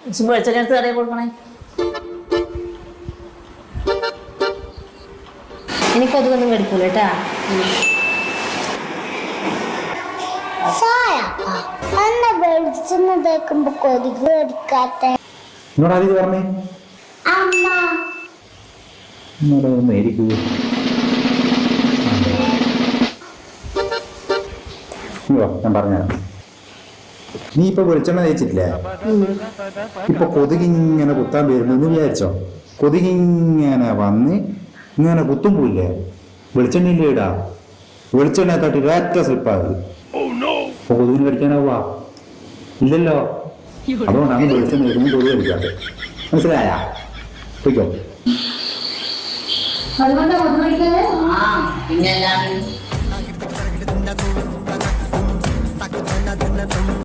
വെളിച്ചെടുത്ത് കടയിൽ കൊടുക്കണേ. എനിക്കതൊന്നും കടിക്കൂല കേട്ടാ. വെളിച്ചെണ്ണ തേക്കുമ്പോ കൊതുക് കടിക്കാത്ത അമ്മ ഞാൻ പറഞ്ഞ നീ ഇപ്പൊ വെളിച്ചെണ്ണ തേച്ചിട്ടില്ലേ? ഇപ്പൊ കൊതുകിങ്ങനെ കുത്താൻ വരുന്നെന്ന് വിചാരിച്ചോ? കൊതുകിങ്ങനെ വന്ന് ഇങ്ങനെ കുത്തും പോയില്ലേ? വെളിച്ചെണ്ണയില്ലേ ഇടാ, വെളിച്ചെണ്ണ തട്ടി ഒറ്റ സ്ലിപ്പാകും. അപ്പൊ കൊതുകിന് കടിക്കാനാവുക ഇല്ലല്ലോ. അതുകൊണ്ടാണ് വെളിച്ചെണ്ണ തേക്കുമ്പോൾ കൊതുക് കടിക്കാതെ. മനസ്സിലായ? പോയിക്കോ. അതുകൊണ്ടാ കൊതുക് കടിക്കാതെ.